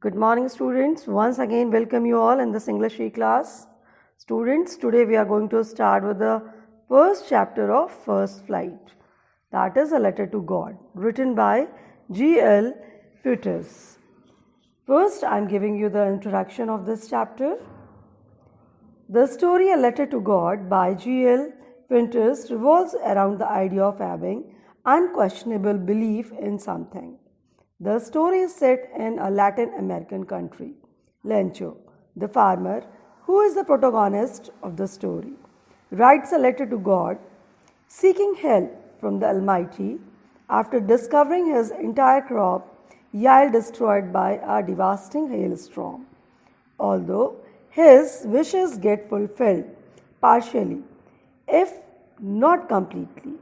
Good morning, students. Once again, welcome you all in this English class. Students, today we are going to start with the first chapter of First Flight. That is a letter to God, written by G.L. Peters. First, I am giving you the introduction of this chapter. The story A Letter to God by G.L. Peters revolves around the idea of having unquestionable belief in something. The story is set in a Latin American country. Lencho, the farmer, who is the protagonist of the story, writes a letter to God seeking help from the Almighty after discovering his entire crop yield destroyed by a devastating hailstorm. Although his wishes get fulfilled partially, if not completely,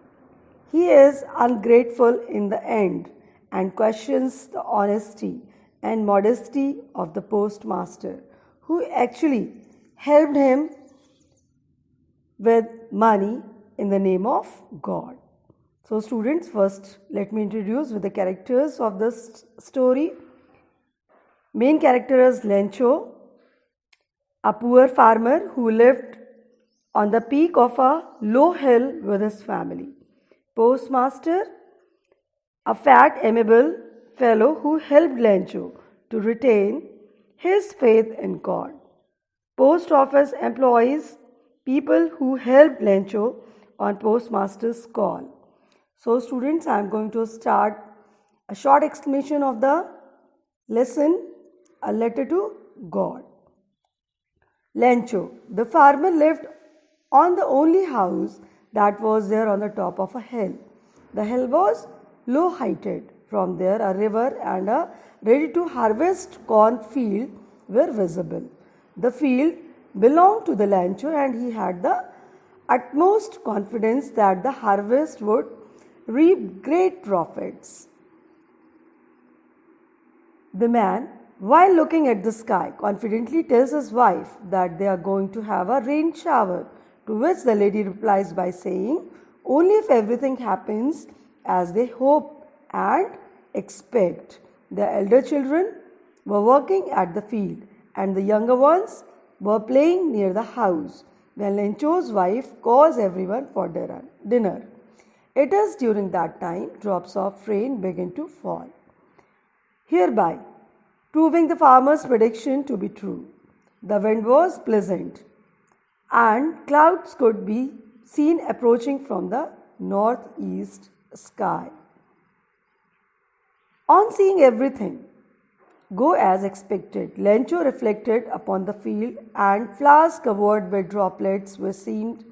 he is ungrateful in the end and questions the honesty and modesty of the postmaster, who actually helped him with money in the name of God. So students, first let me introduce with the characters of this story. Main character is Lencho, a poor farmer who lived on the peak of a low hill with his family. Postmaster, a fat, amiable fellow who helped Lencho to retain his faith in God. Post office employees, people who helped Lencho on postmaster's call. So students, I am going to start a short explanation of the lesson, A Letter to God. Lencho, the farmer, lived on the only house that was there on the top of a hill. The hill was low-heighted. From there, a river and a ready-to-harvest corn field were visible. The field belonged to the Lencho, and he had the utmost confidence that the harvest would reap great profits. The man, while looking at the sky, confidently tells his wife that they are going to have a rain shower, to which the lady replies by saying, "Only if everything happens as they hope and expect." The elder children were working at the field, and the younger ones were playing near the house when Lencho's wife calls everyone for dinner. It is during that time drops of rain begin to fall, hereby proving the farmer's prediction to be true. The wind was pleasant, and clouds could be seen approaching from the northeast sky. On seeing everything go as expected, Lencho reflected upon the field, and flowers covered with droplets were seemed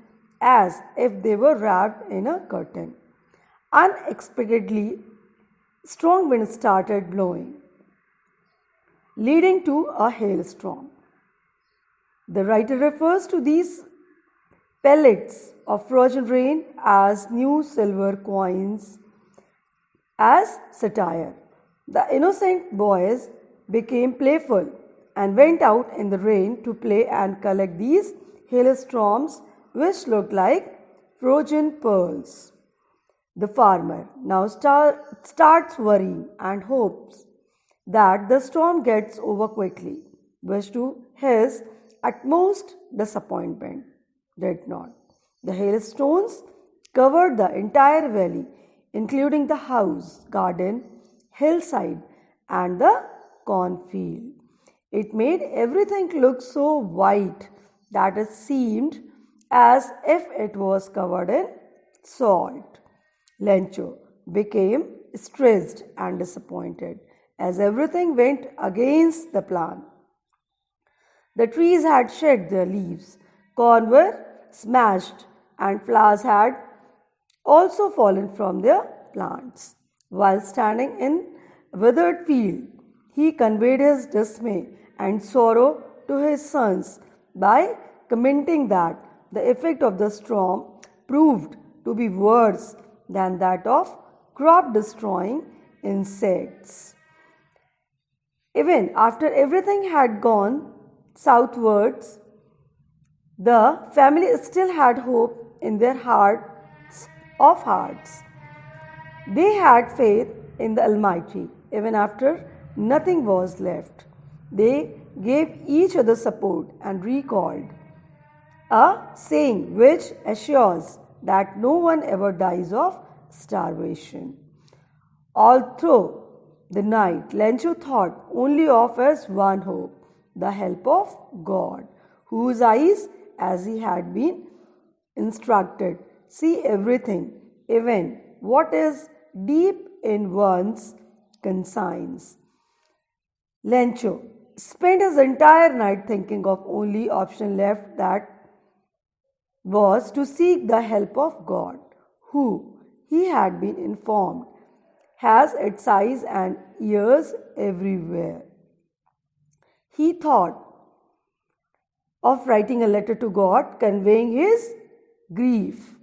as if they were wrapped in a curtain. Unexpectedly, strong wind started blowing, leading to a hailstorm. The writer refers to these pellets of frozen rain as new silver coins as satire. The innocent boys became playful and went out in the rain to play and collect these hailstorms, which looked like frozen pearls. The farmer now starts worrying and hopes that the storm gets over quickly, which to his utmost disappointment did not. The hailstones covered the entire valley, including the house, garden, hillside, and the cornfield. It made everything look so white that it seemed as if it was covered in salt. Lencho became stressed and disappointed as everything went against the plan. The trees had shed their leaves, corn were smashed, and flowers had also fallen from their plants. While standing in a withered field, he conveyed his dismay and sorrow to his sons by commenting that the effect of the storm proved to be worse than that of crop destroying insects. Even after everything had gone southwards, the family still had hope in their hearts of hearts. They had faith in the Almighty even after nothing was left. They gave each other support and recalled a saying which assures that no one ever dies of starvation. All through the night, Lencho thought only of his one hope, the help of God, whose eyes, as he had been instructed, see everything, even what is deep in one's conscience. Lencho spent his entire night thinking of only option left, that was to seek the help of God, who, he had been informed, has its eyes and ears everywhere. He thought of writing a letter to God conveying his grief.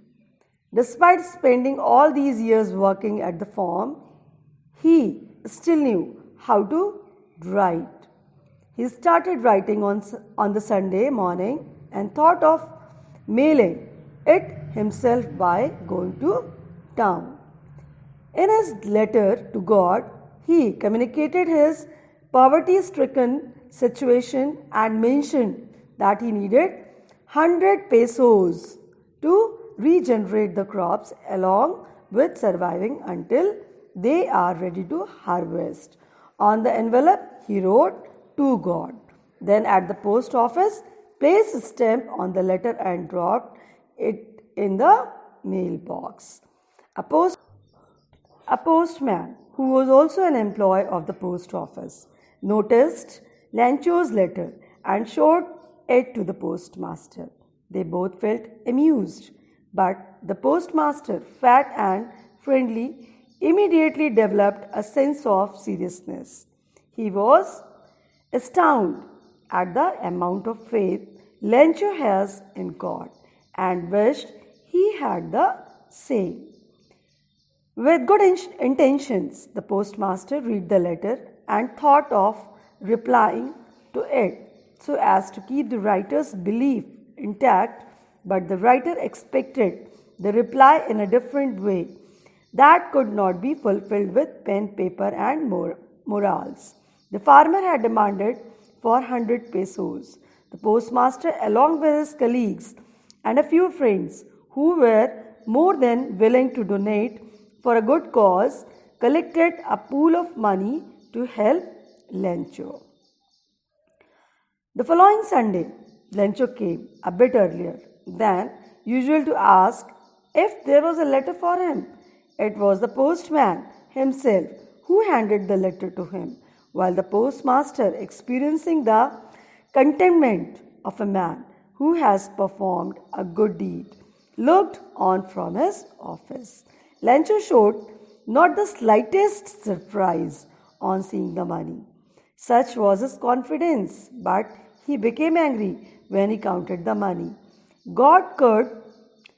Despite spending all these years working at the farm, he still knew how to write. He started writing on the Sunday morning and thought of mailing it himself by going to town. In his letter to God, he communicated his poverty-stricken situation and mentioned that he needed 100 pesos to regenerate the crops along with surviving until they are ready to harvest. On the envelope, he wrote to God. Then at the post office, placed a stamp on the letter and dropped it in the mailbox. A postman, who was also an employee of the post office, noticed Lencho's letter and showed it to the postmaster. They both felt amused, but the postmaster, fat and friendly, immediately developed a sense of seriousness. He was astounded at the amount of faith Lencho has in God and wished he had the same. With good intentions, the postmaster read the letter and thought of replying to it so as to keep the writer's belief intact, but the writer expected the reply in a different way that could not be fulfilled with pen, paper and morals. The farmer had demanded 400 pesos. The postmaster, along with his colleagues and a few friends who were more than willing to donate for a good cause, collected a pool of money to help Lencho. The following Sunday, Lencho came a bit earlier than usual to ask if there was a letter for him. It was the postman himself who handed the letter to him, while the postmaster, experiencing the contentment of a man who has performed a good deed, looked on from his office. Lencho showed not the slightest surprise on seeing the money. Such was his confidence, but he became angry when he counted the money. God could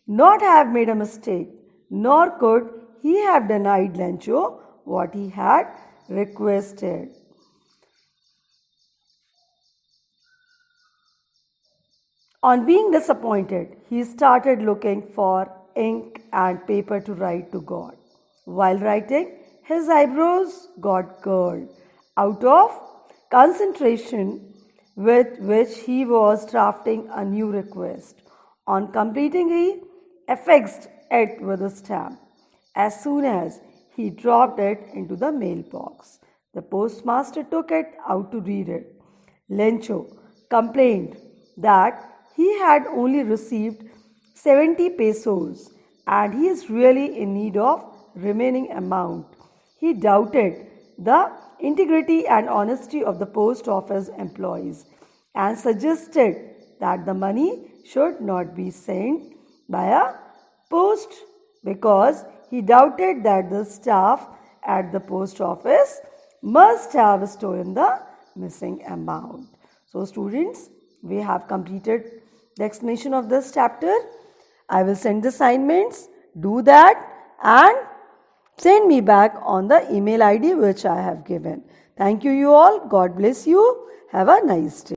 not have made a mistake, nor could he have denied Lencho what he had requested. On being disappointed, he started looking for ink and paper to write to God. While writing, his eyebrows got curled out of concentration with which he was drafting a new request. On completing, he affixed it with a stamp. As soon as he dropped it into the mailbox, the postmaster took it out to read it. Lencho complained that he had only received 70 pesos and he is really in need of remaining amount. He doubted the integrity and honesty of the post office employees and suggested that the money should not be sent by a post because he doubted that the staff at the post office must have stolen the missing amount. So students, we have completed the explanation of this chapter. I will send the assignments, do that and send me back on the email ID which I have given. Thank you all. God bless you. Have a nice day.